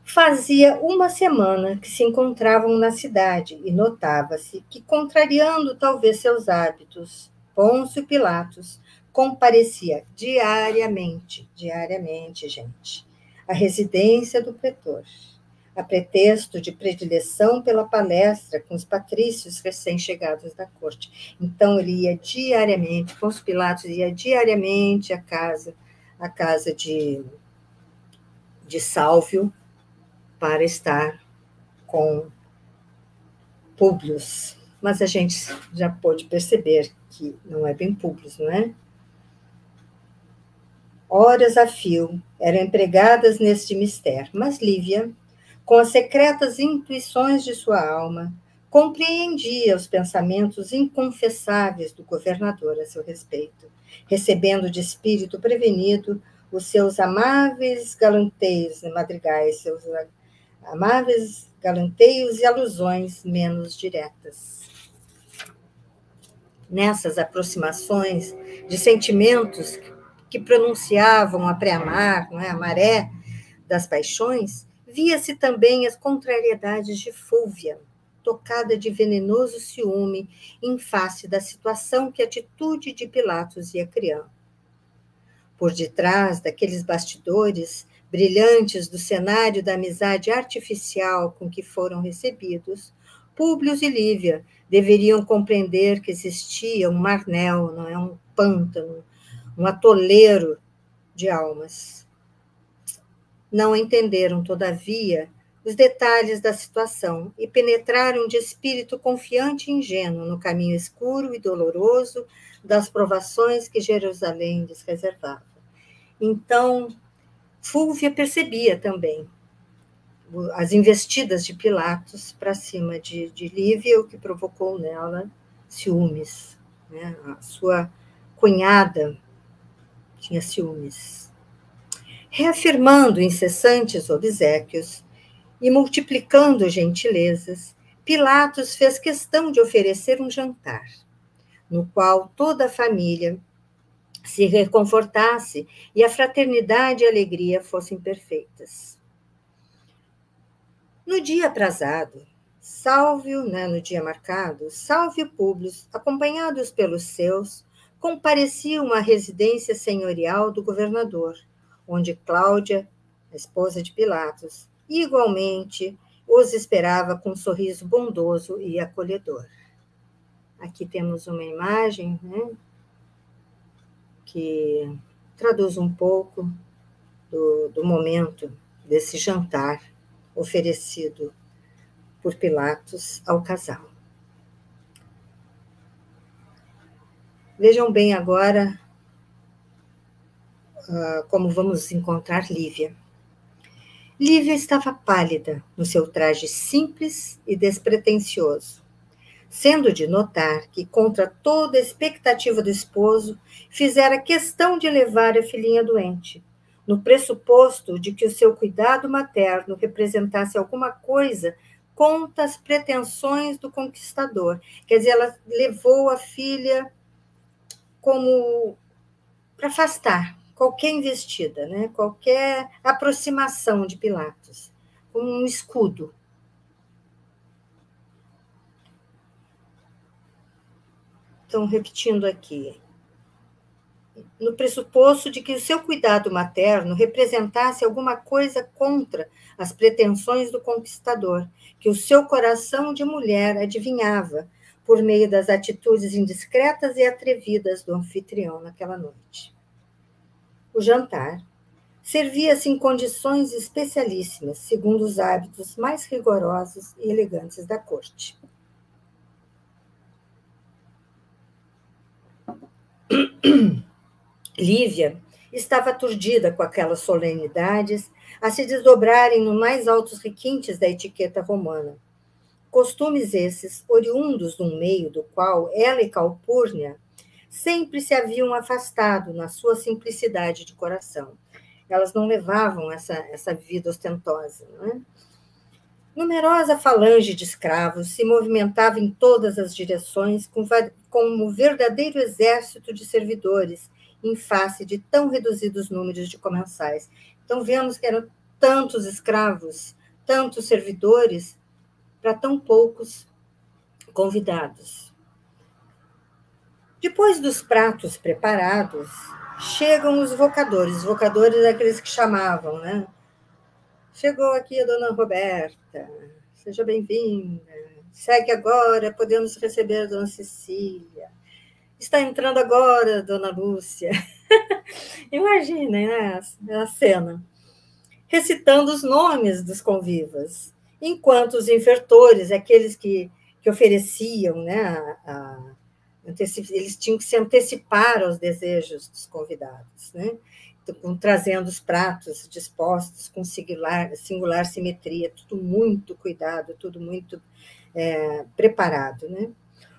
Fazia uma semana que se encontravam na cidade e notava-se que, contrariando talvez seus hábitos, Pôncio Pilatos comparecia diariamente, gente, à residência do pretor, a pretexto de predileção pela palestra com os patrícios recém-chegados da corte. Então, ele ia diariamente, Pôncio Pilatos ia diariamente à casa de Sálvio, para estar com Públio. Mas a gente já pôde perceber que não é bem Públio, não é? Horas a fio eram empregadas neste mistério, mas Lívia, com as secretas intuições de sua alma, compreendia os pensamentos inconfessáveis do governador a seu respeito, recebendo de espírito prevenido os seus amáveis galanteios madrigais, seus amáveis galanteios e alusões menos diretas. Nessas aproximações de sentimentos que pronunciavam a pré-amar, não é? A maré das paixões, via-se também as contrariedades de Fúlvia, tocada de venenoso ciúme em face da situação que a atitude de Pilatos ia criando. Por detrás daqueles bastidores brilhantes do cenário da amizade artificial com que foram recebidos, Públio e Lívia deveriam compreender que existia um marnel, não é, um pântano, um atoleiro de almas. Não entenderam, todavia, os detalhes da situação e penetraram de espírito confiante e ingênuo no caminho escuro e doloroso das provações que Jerusalém lhes reservava. Então, Fúlvia percebia também as investidas de Pilatos para cima de Lívia, o que provocou nela ciúmes. Né? A sua cunhada tinha ciúmes. Reafirmando incessantes obséquios e multiplicando gentilezas, Pilatos fez questão de oferecer um jantar, no qual toda a família se reconfortasse e a fraternidade e a alegria fossem perfeitas. No dia aprazado, no dia marcado, Salvio e Públio, acompanhados pelos seus, compareciam à residência senhorial do governador, onde Cláudia, a esposa de Pilatos, igualmente os esperava com um sorriso bondoso e acolhedor. Aqui temos uma imagem, né, que traduz um pouco do momento desse jantar oferecido por Pilatos ao casal. Vejam bem agora como vamos encontrar Lívia. Lívia estava pálida no seu traje simples e despretensioso, sendo de notar que, contra toda a expectativa do esposo, fizera questão de levar a filhinha doente, no pressuposto de que o seu cuidado materno representasse alguma coisa contra as pretensões do conquistador. Quer dizer, ela levou a filha como para afastar qualquer investida, né? Qualquer aproximação de Pilatos, como um escudo. Então, repetindo aqui, no pressuposto de que o seu cuidado materno representasse alguma coisa contra as pretensões do conquistador, que o seu coração de mulher adivinhava por meio das atitudes indiscretas e atrevidas do anfitrião naquela noite. O jantar servia-se em condições especialíssimas, segundo os hábitos mais rigorosos e elegantes da corte. Lívia estava aturdida com aquelas solenidades a se desdobrarem nos mais altos requintes da etiqueta romana. Costumes esses, oriundos de um meio do qual ela e Calpurnia sempre se haviam afastado na sua simplicidade de coração. Elas não levavam essa vida ostentosa. Não é? Numerosa falange de escravos se movimentava em todas as direções como um verdadeiro exército de servidores em face de tão reduzidos números de comensais. Então, vemos que eram tantos escravos, tantos servidores, para tão poucos convidados. Depois dos pratos preparados, chegam os vocadores. Os vocadores é aqueles que chamavam, né? Chegou aqui a dona Roberta, seja bem-vinda. Segue agora, podemos receber a dona Cecília. Está entrando agora a dona Lúcia. Imaginem, né, a cena. Recitando os nomes dos convivas, enquanto os infertores, aqueles que ofereciam, né, eles tinham que se antecipar aos desejos dos convidados, né? Então, trazendo os pratos dispostos com singular simetria, tudo muito cuidado, tudo muito preparado, né?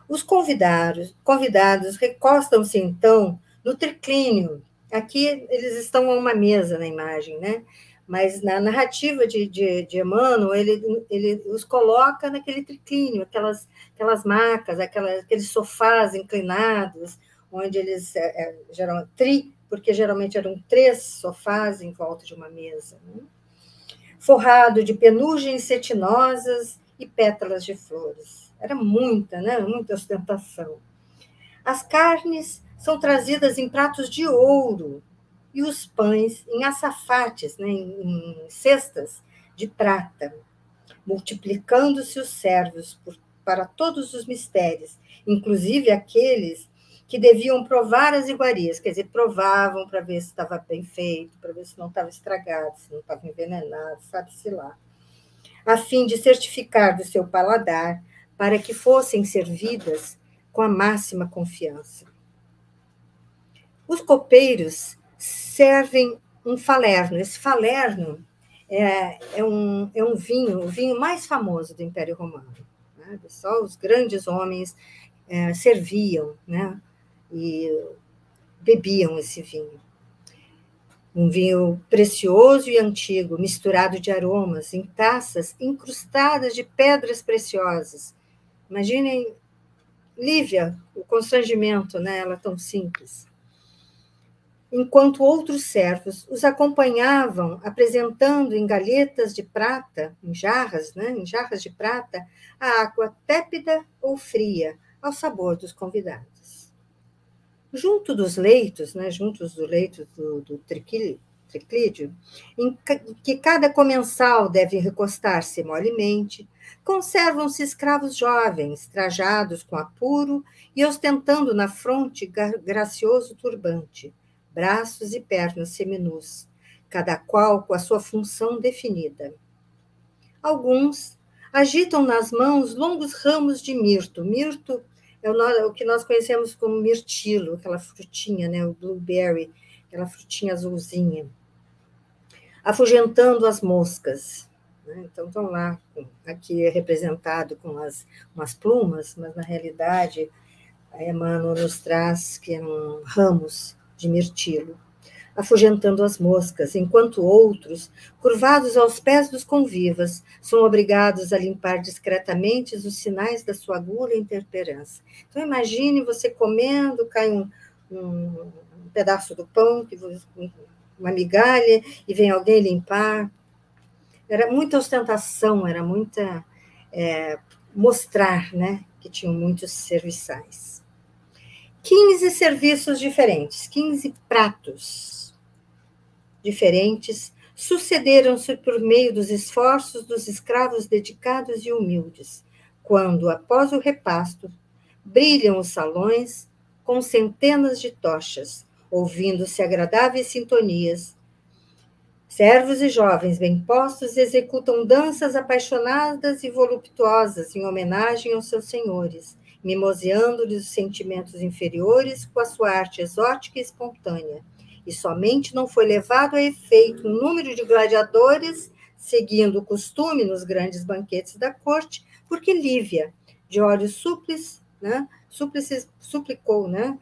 Os convidados recostam-se, então, no triclínio. Aqui eles estão a uma mesa na imagem, né? Mas na narrativa de Emmanuel, ele os coloca naquele triclínio, aquelas macas, aqueles sofás inclinados, onde eles porque geralmente eram 3 sofás em volta de uma mesa. Né? forrado de penugens cetinosas e pétalas de flores. Era muita, né? Muita ostentação. As carnes são trazidas em pratos de ouro e os pães em açafates, né? Em cestas de prata, multiplicando-se os servos para todos os mistérios, inclusive aqueles que deviam provar as iguarias, quer dizer, provavam para ver se estava bem feito, para ver se não estava estragado, se não estava envenenado, sabe-se lá, a fim de certificar do seu paladar, para que fossem servidas com a máxima confiança. Os copeiros servem um falerno. Esse falerno é um vinho, o vinho mais famoso do Império Romano. Né? Só os grandes homens serviam, né? E bebiam esse vinho. Um vinho precioso e antigo, misturado de aromas, em taças incrustadas de pedras preciosas. Imaginem, Lívia, o constrangimento, né? Ela tão simples. Enquanto outros servos os acompanhavam, apresentando em galhetas de prata, em jarras, né? Em jarras de prata, a água tépida ou fria, ao sabor dos convidados. Junto dos leitos, né, juntos do leito do triclídeo, em que cada comensal deve recostar-se molemente, conservam-se escravos jovens, trajados com apuro e ostentando na fronte gracioso turbante, braços e pernas seminus, cada qual com a sua função definida. Alguns agitam nas mãos longos ramos de mirto. Mirto é o que nós conhecemos como mirtilo, aquela frutinha, né, o blueberry, aquela frutinha azulzinha, afugentando as moscas. Né? Então, estão lá, aqui é representado com umas plumas, mas, na realidade, a Emmanuel nos traz que eram ramos de mirtilo, afugentando as moscas, enquanto outros, curvados aos pés dos convivas, são obrigados a limpar discretamente os sinais da sua gula e intemperança. Então, imagine você comendo, cai um pedaço do pão, uma migalha, e vem alguém limpar. Era muita ostentação, era muita mostrar, né, que tinham muitos serviçais. 15 serviços diferentes, 15 pratos diferentes, sucederam-se por meio dos esforços dos escravos dedicados e humildes, quando, após o repasto, brilham os salões com centenas de tochas, ouvindo-se agradáveis sintonias. Servos e jovens bem postos executam danças apaixonadas e voluptuosas em homenagem aos seus senhores, mimoseando-lhes os sentimentos inferiores com a sua arte exótica e espontânea. E somente não foi levado a efeito um número de gladiadores, seguindo o costume nos grandes banquetes da corte, porque Lívia, de olhos suplicou, né?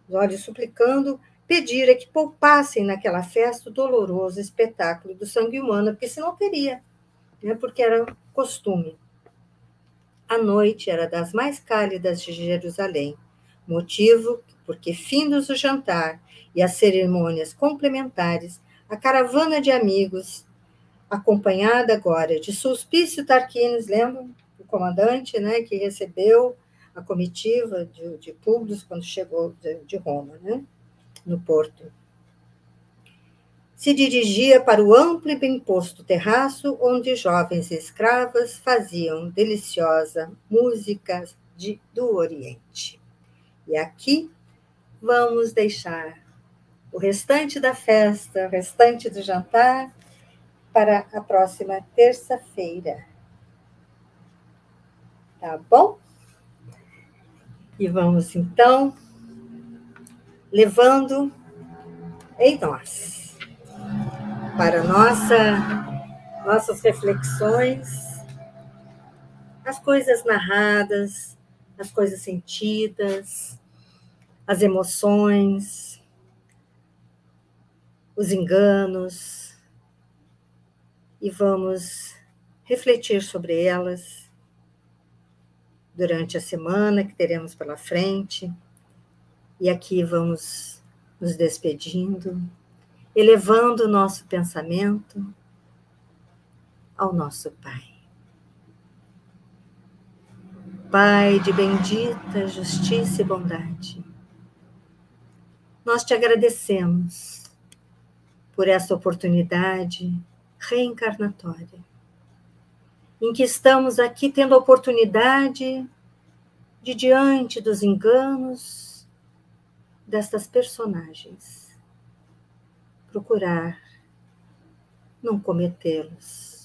De olhos suplicando, pedira que poupassem naquela festa o doloroso espetáculo do sangue humano, porque senão teria, né? Porque era costume. A noite era das mais cálidas de Jerusalém, motivo porque, findos o jantar e as cerimônias complementares, a caravana de amigos, acompanhada agora de Sulpício Tarquínio, lembram? O comandante, né, que recebeu a comitiva de Públio quando chegou de Roma, né, no porto. Se dirigia para o amplo e bem posto terraço, onde jovens escravas faziam deliciosa música do Oriente. E aqui vamos deixar o restante da festa, o restante do jantar, para a próxima terça-feira. Tá bom? E vamos, então, levando em nós, para nossas reflexões, as coisas narradas, as coisas sentidas, as emoções, os enganos, e vamos refletir sobre elas durante a semana que teremos pela frente. E aqui vamos nos despedindo, elevando o nosso pensamento ao nosso Pai. Pai de bendita justiça e bondade, nós te agradecemos por essa oportunidade reencarnatória, em que estamos aqui tendo a oportunidade de, diante dos enganos destas personagens, procurar não cometê-los,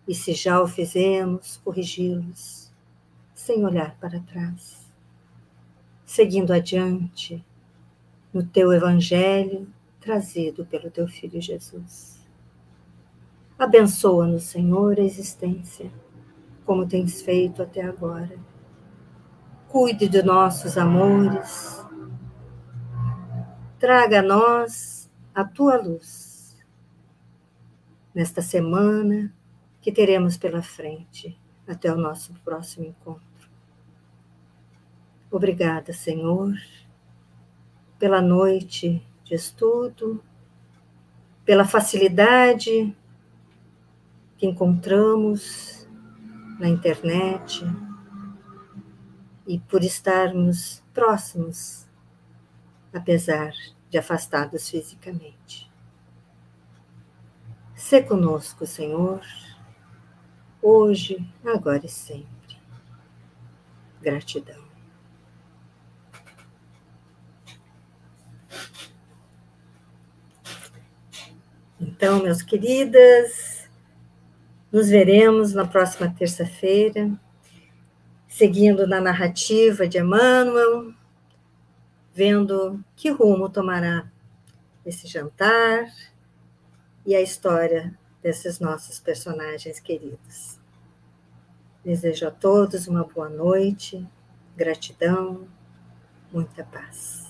e se já o fizemos, corrigi-los, sem olhar para trás, seguindo adiante no teu Evangelho trazido pelo teu Filho Jesus. Abençoa-nos, Senhor, a existência, como tens feito até agora. Cuide de nossos amores, traga a nós a tua luz, nesta semana que teremos pela frente, até o nosso próximo encontro. Obrigada, Senhor, pela noite de estudo, pela facilidade que encontramos na internet e por estarmos próximos, apesar de afastados fisicamente. Sê conosco, Senhor, hoje, agora e sempre. Gratidão. Então, meus queridas, nos veremos na próxima terça-feira, seguindo na narrativa de Emmanuel, vendo que rumo tomará esse jantar e a história desses nossos personagens queridos. Desejo a todos uma boa noite, gratidão, muita paz.